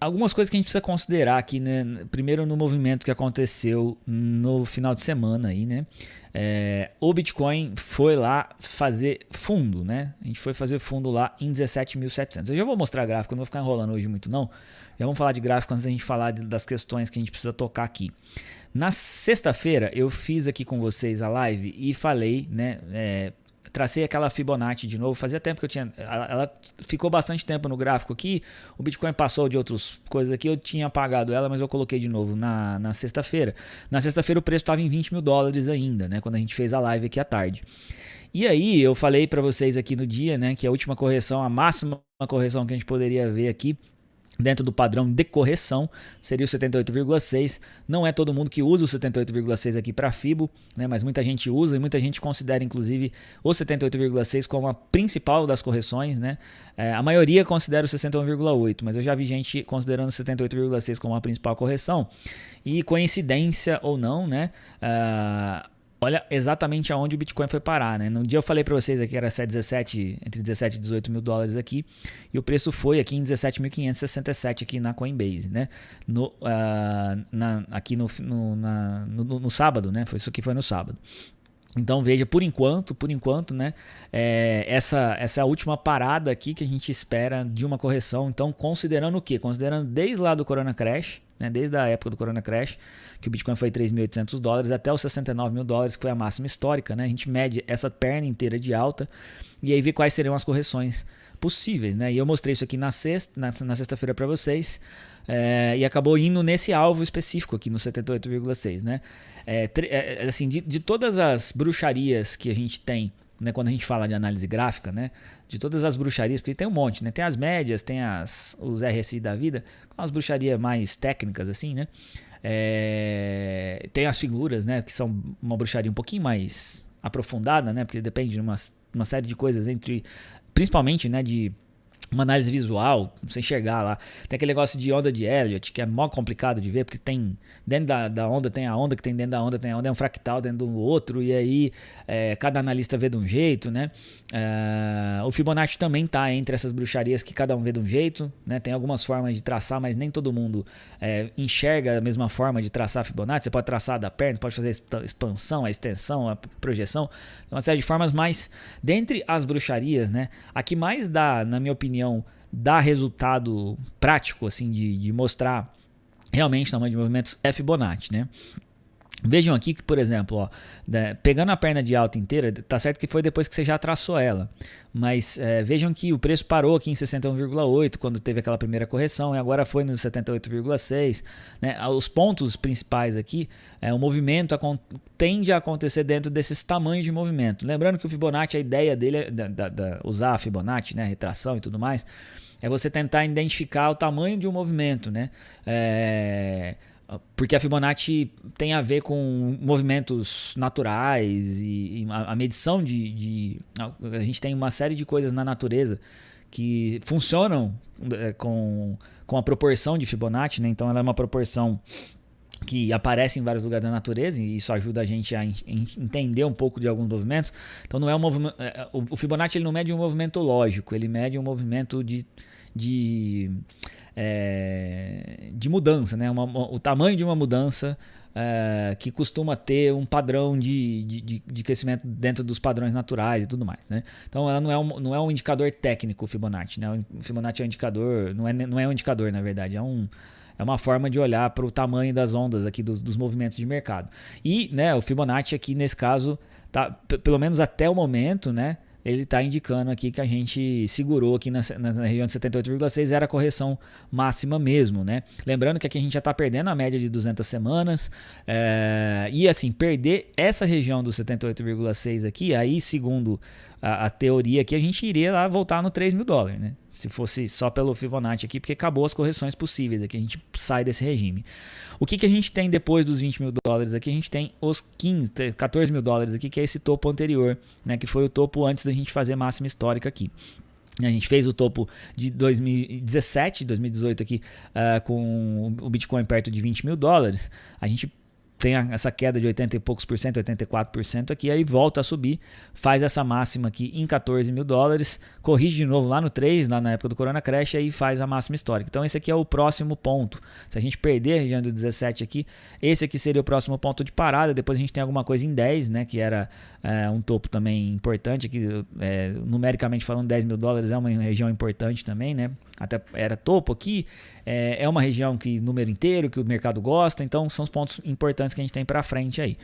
algumas coisas que a gente precisa considerar aqui, né? Primeiro, no movimento que aconteceu no final de semana aí, né? O Bitcoin foi lá fazer fundo, né? A gente foi fazer fundo lá em 17.700. Eu já vou mostrar gráfico, não vou ficar enrolando hoje muito não. Já vamos falar de gráfico antes da gente falar das questões que a gente precisa tocar aqui. Na sexta-feira eu fiz aqui com vocês a live e falei, né? Tracei aquela Fibonacci de novo, fazia tempo que eu tinha, ela ficou bastante tempo no gráfico aqui, o Bitcoin passou de outras coisas aqui, eu tinha apagado ela, mas eu coloquei de novo na sexta-feira. Na sexta-feira o preço estava em 20 mil dólares ainda, né, quando a gente fez a live aqui à tarde. E aí eu falei para vocês aqui no dia, né, que a última correção, a máxima correção que a gente poderia ver aqui, dentro do padrão de correção, seria o 78,6. Não é todo mundo que usa o 78,6 aqui para Fibo, né, mas muita gente usa e muita gente considera inclusive o 78,6 como a principal das correções, né? A maioria considera o 61,8, mas eu já vi gente considerando o 78,6 como a principal correção. E coincidência ou não, né? Olha exatamente aonde o Bitcoin foi parar, né? No dia eu falei para vocês aqui que era entre 17 e 18 mil dólares aqui, e o preço foi aqui em 17.567 aqui na Coinbase, né? Aqui no sábado, né? Isso aqui foi no sábado. Então veja, por enquanto, né? Essa última parada aqui que a gente espera de uma correção. Então, considerando o quê? Considerando desde lá do Corona Crash, né, desde a época do Corona Crash, que o Bitcoin foi 3.800 dólares até os 69 mil dólares, que foi a máxima histórica, né? A gente mede essa perna inteira de alta e aí vê quais seriam as correções possíveis, né? E eu mostrei isso aqui na sexta-feira para vocês, e acabou indo nesse alvo específico aqui no 78,6, né? Assim, de todas as bruxarias que a gente tem, né, quando a gente fala de análise gráfica, né, de todas as bruxarias, porque tem um monte, né, tem as médias, tem os RSI da vida, as bruxarias mais técnicas assim, né, tem as figuras, né, que são uma bruxaria um pouquinho mais aprofundada, né, porque depende de uma série de coisas principalmente, né, de uma análise visual, você enxergar lá. Tem aquele negócio de onda de Elliott, que é mó complicado de ver, porque tem dentro da onda tem a onda, que tem dentro da onda tem a onda, é um fractal dentro do outro, e aí cada analista vê de um jeito, né? O Fibonacci também tá entre essas bruxarias que cada um vê de um jeito, né? Tem algumas formas de traçar, mas nem todo mundo enxerga a mesma forma de traçar a Fibonacci. Você pode traçar da perna, pode fazer a expansão, a extensão, a projeção, uma série de formas, mas dentre as bruxarias, né? A que mais dá, na minha opinião, dá resultado prático, assim, de mostrar realmente o tamanho de movimentos é Fibonacci, né? Vejam aqui que, por exemplo, ó, pegando a perna de alta inteira, tá certo que foi depois que você já traçou ela, mas vejam que o preço parou aqui em 61,8 quando teve aquela primeira correção e agora foi no 78,6, né? Os pontos principais aqui, o movimento tende a acontecer dentro desses tamanhos de movimento. Lembrando que o Fibonacci, a ideia dele é usar a Fibonacci, né, retração e tudo mais, é você tentar identificar o tamanho de um movimento, né? Porque a Fibonacci tem a ver com movimentos naturais e a medição a gente tem uma série de coisas na natureza que funcionam com a proporção de Fibonacci, né? Então ela é uma proporção que aparece em vários lugares da natureza e isso ajuda a gente a entender um pouco de alguns movimentos. Então não é um movimento, o Fibonacci ele não mede um movimento lógico, ele mede um movimento de mudança, né? O tamanho de uma mudança que costuma ter um padrão de crescimento dentro dos padrões naturais e tudo mais, né? Então ela não é um indicador técnico, o Fibonacci, né? O Fibonacci é um indicador, não é um indicador, na verdade, é uma forma de olhar para o tamanho das ondas aqui dos movimentos de mercado. E, né, o Fibonacci aqui nesse caso, tá, pelo menos até o momento, né, ele está indicando aqui que a gente segurou aqui na região de 78,6, era a correção máxima mesmo, né? Lembrando que aqui a gente já está perdendo a média de 200 semanas, e assim, perder essa região do 78,6 aqui, aí segundo a teoria aqui, a gente iria lá voltar no 3 mil dólares, né? Se fosse só pelo Fibonacci aqui, porque acabou as correções possíveis, aqui a gente sai desse regime. O que a gente tem depois dos 20 mil dólares aqui? A gente tem os 14 mil dólares aqui, que é esse topo anterior, né? Que foi o topo antes da gente fazer máxima histórica aqui. A gente fez o topo de 2017, 2018 aqui, com o Bitcoin perto de 20 mil dólares. A gente tem essa queda de 80 e poucos por cento, 84% aqui, aí volta a subir, faz essa máxima aqui em 14 mil dólares, corrige de novo lá no 3, lá na época do Corona Crash, aí faz a máxima histórica. Então esse aqui é o próximo ponto. Se a gente perder a região do 17 aqui, esse aqui seria o próximo ponto de parada. Depois a gente tem alguma coisa em 10, né, que era um topo também importante, aqui, numericamente falando, 10 mil dólares é uma região importante também, né? Até era topo aqui, é uma região que número inteiro, que o mercado gosta, então são os pontos importantes que a gente tem para frente aí.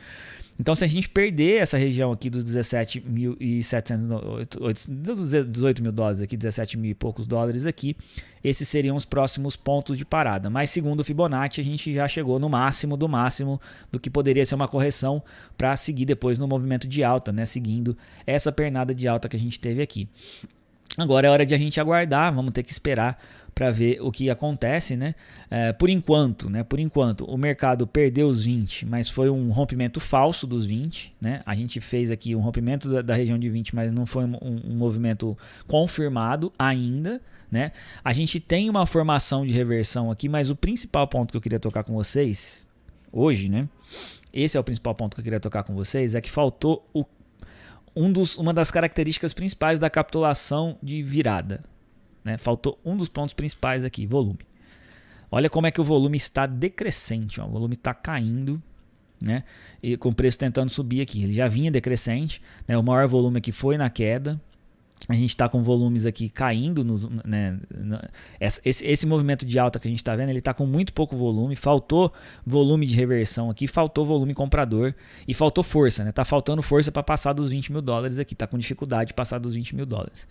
Então, se a gente perder essa região aqui dos 17.700, dos 18 mil dólares aqui, 17 mil e poucos dólares aqui, esses seriam os próximos pontos de parada. Mas segundo o Fibonacci, a gente já chegou no máximo do máximo do que poderia ser uma correção para seguir depois no movimento de alta, né? Seguindo essa pernada de alta que a gente teve aqui. Agora é hora de a gente aguardar, vamos ter que esperar para ver o que acontece, né? Por enquanto, o mercado perdeu os 20, mas foi um rompimento falso dos 20, né? A gente fez aqui um rompimento da região de 20, mas não foi um movimento confirmado ainda, né? A gente tem uma formação de reversão aqui, mas o principal ponto que eu queria tocar com vocês hoje, né? Esse é o principal ponto que eu queria tocar com vocês, é que faltou uma das características principais da capitulação de virada, né? Faltou um dos pontos principais aqui, volume. Olha como é que o volume está decrescente, ó. O volume está caindo, né? E com o preço tentando subir aqui. Ele já vinha decrescente, né? O maior volume aqui foi na queda. A gente está com volumes aqui caindo, né? Esse movimento de alta que a gente está vendo, ele está com muito pouco volume, faltou volume de reversão aqui, faltou volume comprador e faltou força, né? Tá faltando força para passar dos 20 mil dólares aqui, tá com dificuldade de passar dos 20 mil dólares.